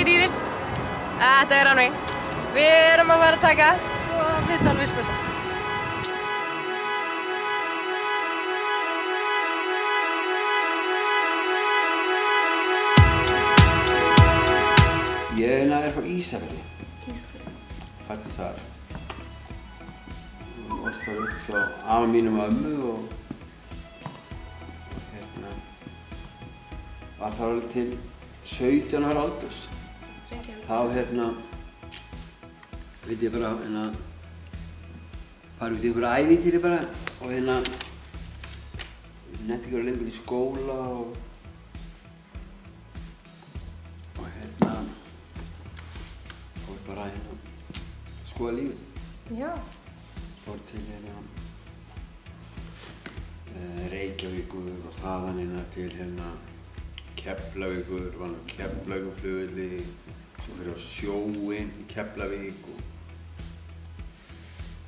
Íris. Þetta er Rannveig. Við erum að fara að taka viðtal við Spessa. Ég er frá Ísafirði. Fæddist þar. Og ólst þar upp hjá afa mínum og ömmu og var þar alveg til 17 ára aldurs. Þá vildi ég bara fara út í einhverja ævintýri bara og nennti ekki vera lengur í skóla og fór bara að skoða lífið. Já. Fór til Reykjavíkur og þaðan til Keflavíkur, var á Keflavíkurflugvelli, svo fyrir á sjóinn í Keflavík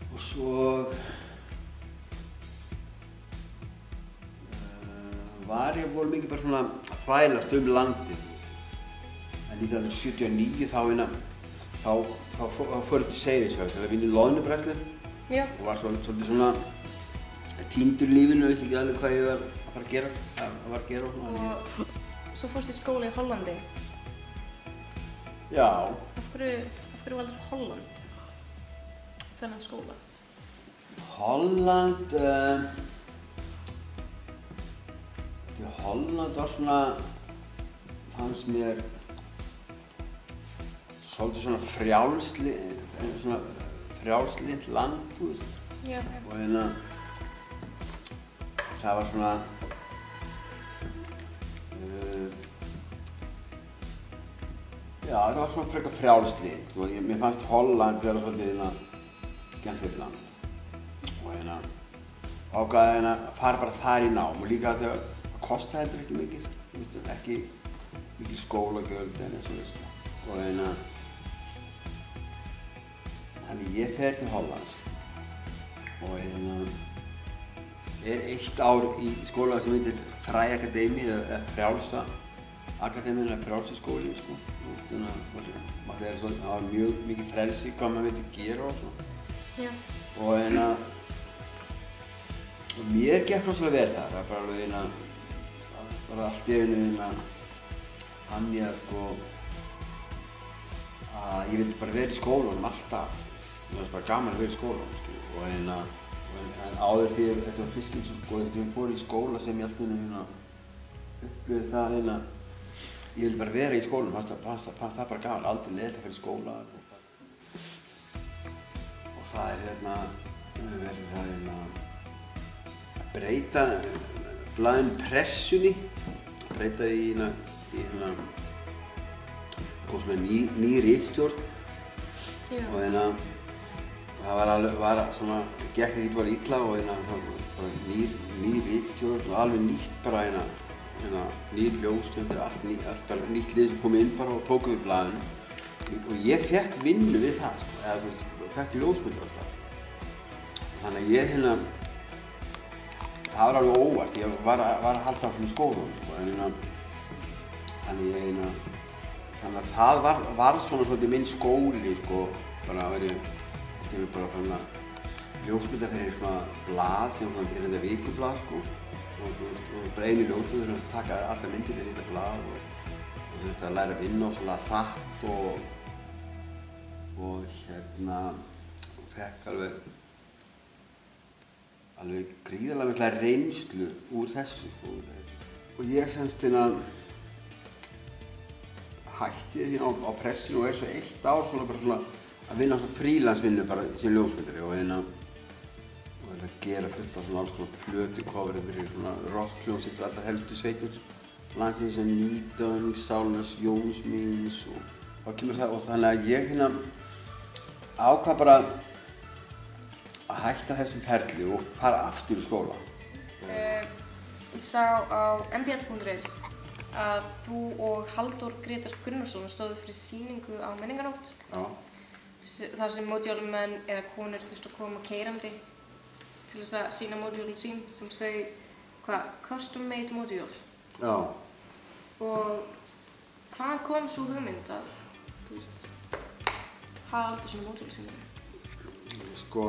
og svo var ég voru mikið bara svona að þvælast landið. En 1979 þá fór ég til Seyðisfjarðar til að vinna í loðnubræðslu og var svolítið svona týndur í lífinu, veist ekki alveg hvað ég var að fara að gera. Og svo fórstu í skóla í Hollandi. Já. Af hverju valdur Holland? Þennan skóla? Holland var svona, fannst mér svolítið svona frjálslynt land, þú veist. Já. Og það var svona það var svona frekar frjálslynt og mér fannst Holland vera svolítið skemmtilegt land og ákvaði að fara bara þar í nám og líka þegar það kostaði heldur ekki mikið, ekki mikil skólagjöld en eins og þess og þannig ég fer til Hollands og eitt ár í skóla sem heitir Fræ Akademi eða Frjálsa Akademíin eða Frjálsi skóli, sko. Það var mjög mikið frelsi hvað maður vildi gera og svona. Já. Og mér gekk rosalega vel þar, það var bara alveg bara allt í einu fann ég að ég vildi bara vera í skólanum alltaf. Mér fannst bara gaman að vera í skólanum, og en áður fyrir þetta var fyrst þegar ég fór í skóla sem ég alltaf upplifði það ég vildi bara vera í skólanum, fannst það bara gaman, aldrei leiðilegt að fara í skóla og það verið að breyta blaðinu Pressunni, breyta því kom svona ný ritstjórn og það var svona, gekk ekki bara illa og bara ný ritstjórn og alveg nýtt bara nýr ljósmyndir, allt bara nýtt lið sem kom inn bara og tók við blaðinu og ég fekk vinnu við það, eða fekk ljósmyndir af stað. Þannig að ég það var alveg óvart, ég var að halda áfram í skólanum, þannig að það var svona svolítið minn skóli, bara að vera bara ljósmyndir fyrir svona blað sem er þetta vikublað, og bara einu ljósmyndir að taka allar myndir fyrir þetta blað og þurfti að læra að vinna og svona hratt og fekk alveg gríðarlega mikla reynslu úr þessu og ég semst hætti á Pressunni og svo eitt ár svona bara svona að vinna svona frílansvinnu bara sem ljósmyndari og að gera fullt af svona alls konar plötukofri fyrir svona rockhljómsveit fyrir allar helstu sveitir landsins sem Nýdöng, Sálnes, Jónsmýns og þá kemur það og þannig að ég ákvað bara að hætta þessum ferli og fara aftur í skóla. Ég sá á mbl.is að þú og Halldór Grétar Gunnarsson stóðu fyrir sýningu á Menningarnótt. Já. Þar sem módjálmenn eða konur þurftu að koma keyrandi til þess að sýna módjálun sín sem þau, custom made módjál. Já. Og hvaðan kom sú hugmynd að þú veist, halda svona mótorhjólasýningu? Sko,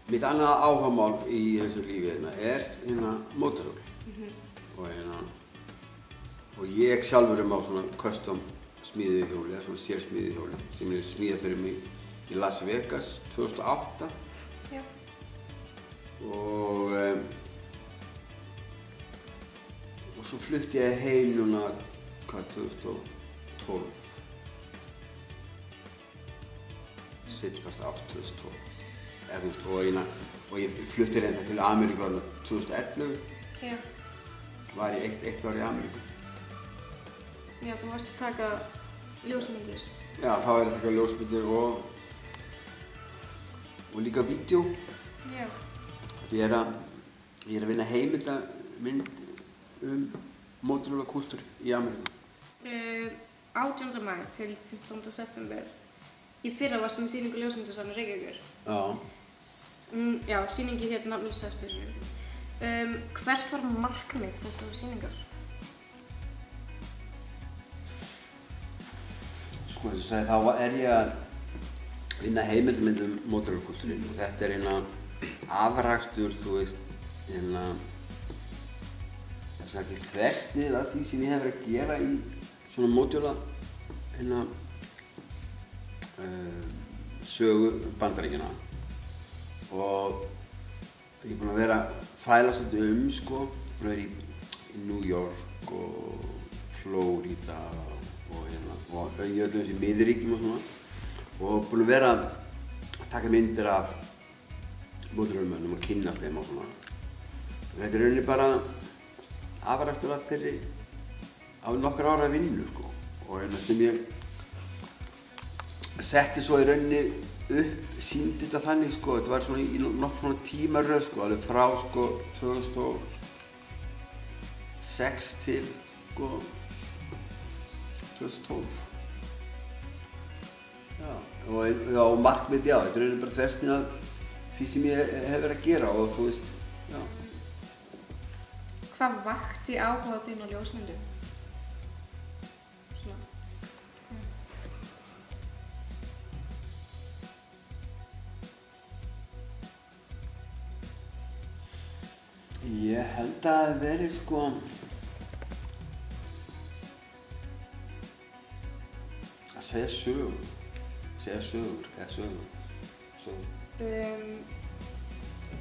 mitt annað áhugamál í þessu lífi hérna mótorhjól. Og ég sjálfur á svona custom smíðuhjóli, svona sérsmíðuhjóli sem ég smíðað fyrir mig í Las Vegas 2008. Já. Og svo flutti ég heim núna, 2012. Seinniparts árs 2012. Og ég flutti reynda til Ameríku árið 2011. Já. Var ég eitt ár í Ameríku. Já, þú varst að taka ljósmyndir. Já, þá var ég að taka ljósmyndir og líka vídeo. Já. Ég er að vinna heimildamynd mótorhjólakultúr í Ameríku. 18. maí til 15. september. Í fyrra varstu með sýningu ljósmyndasafni Reykjavíkur. Já. Já, sýningi hér nafnlaus sestur. Hvert var markmið þessar sýningar? Sko, þess að segja, þá er ég að vinna heimildamynd mótorhjólakultúrinn og þetta er afrakstur, þú veist, það er svona ekki þversnið af því sem ég hef verið að gera í svona mótorhjóla, sögu Bandaríkjanna. Og ég er búinn að vera að fæla svolítið sko, búinn að vera í New York og Florida og í öllum þessi miðríkjum og svona. Og búinn að vera að taka myndir af mótorhjólamönnum og kynnast þeim og svona. Og þetta er rauninni bara afrakstur af þeirri á nokkra ára vinnu sko. Og sem ég setti svo í rauninni upp, sýndi þetta þannig sko, þetta var svona í nokkuð svona tímaröð sko, alveg frá sko 2006 til sko 2012. Já, og markmið, já, þetta er bara þversnið af því sem ég hef verið að gera og þú veist, já. Hvað vakti áhuga þín á ljósmyndum? Svona. Ég held að það veri sko að segja sögur.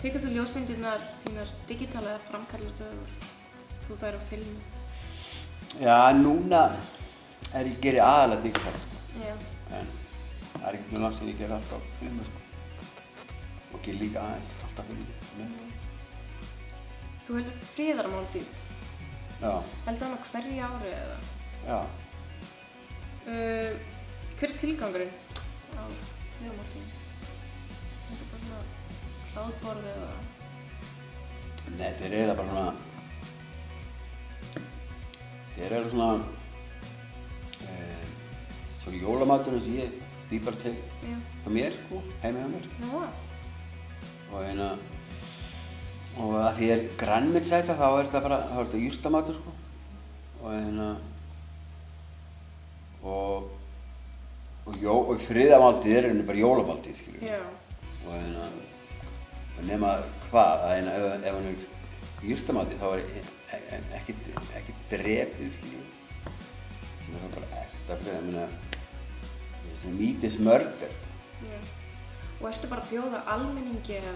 Tekur þú ljósmyndirnar þínar digitala eða framkvæmdastöðvar? Þú fær á filmu? Já, núna ég geri aðalega digitala. Já. En það er ekki mjög langt sem ég geri alltaf filmu sko. Og geri líka aðeins alltaf filmu. Þú heldur friðarmáltíð. Já. Heldur hana hverju ári eða? Já. Hver er tilgangurinn á friðarmáltíðinni? Er þetta bara svona hráðborð eða? Nei, þetta er eiginlega bara svona svona jólamaturinn sem ég bý bara til hjá mér sko, heima hjá mér. Já. Og að því ég er grænmetisæta þá er þetta jurtamatur sko. Og friðarmáltíð er bara jólamáltíð skilur. Já. Og nema hvað, ef hann er jurtamáltíð þá er ekki drepið skilur. Sem er bara ekta fyrir það, meat is murder. Já. Og ertu bara að bjóða almenningi eða?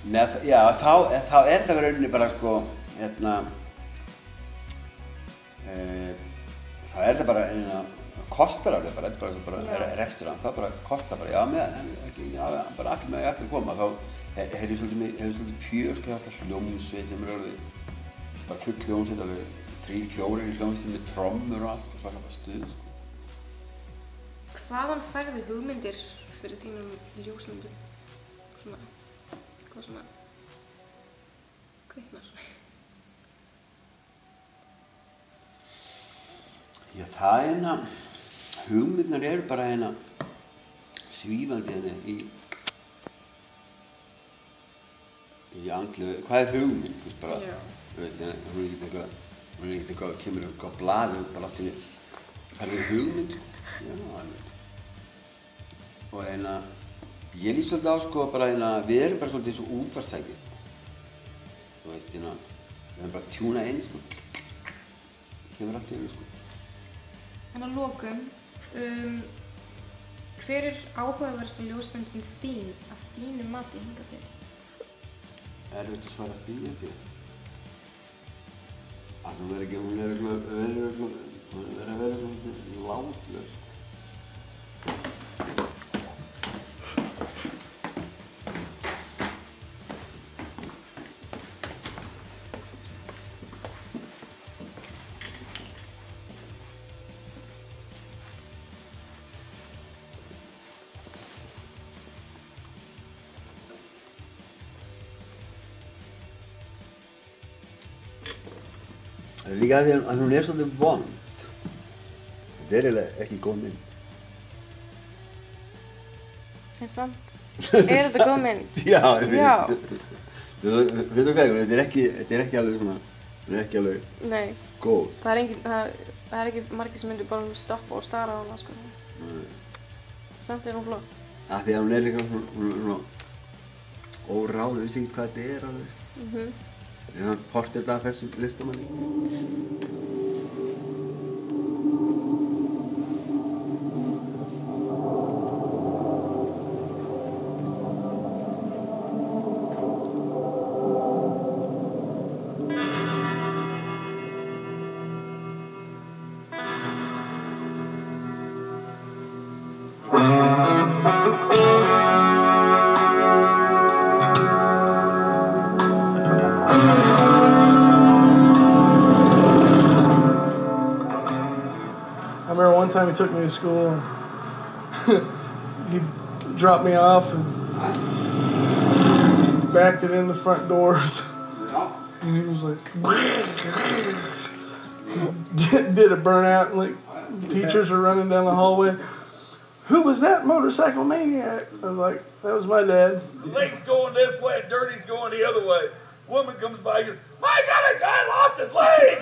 Nei, já, þá er þetta í rauninni bara sko, þá er þetta bara, kostar alveg bara, þetta er bara restaurant, það bara kostar bara, bara allir koma, þá hefur svolítið fjör, sko, alltaf hljómsveit sem alveg, bara full hljómsveit, alveg 3-4 hljómsveit með trommur og allt, og það er bara stuð, sko. Hvaðan færðu hugmyndir fyrir þínum ljósmyndum? Hvað svona kviknar? Já, það hugmyndirnar eru bara svífandi í andlegu, hvað er hugmynd? Þú veist bara, þú veist, hún er ekkert eitthvað, kemur eitthvað á blaði, bara allt í Það er hugmynd, sko. Já, alveg. Og ég lít svolítið á, sko, bara við erum bara svolítið eins og útvarpstæki. Þú veist, við erum bara að tjúna inn, sko. Kemur allt í einu, sko. En að lokum, hver er áhugaverðasta ljósmyndin þín að þínu mati hingað til? Erfitt að svara því, held ég. Hún er að vera látlaus. Það er líka að því að hún er svolítið vond. Þetta er eiginlega ekki góð mynd. En samt, er þetta góð mynd? Já. Já. Veistu hvað, þetta er ekki alveg svona, hún er ekki alveg góð. Það er ekki margir sem myndir bara stoppa og stara á hana, sko. Nei. Samt er hún flott. Af því að hún er líka svona óráð, ég vissi ekki hvað þetta er alveg. Þetta er svona portrett af þessum listamanni. One time he took me to school and he dropped me off and backed it in the front doors. And he was like, did a burnout, and like teachers are running down the hallway. Who was that motorcycle maniac? I was like, that was my dad. The lake's going this way and Dirty's going the other way. Woman comes by and goes, my God, a guy lost his leg!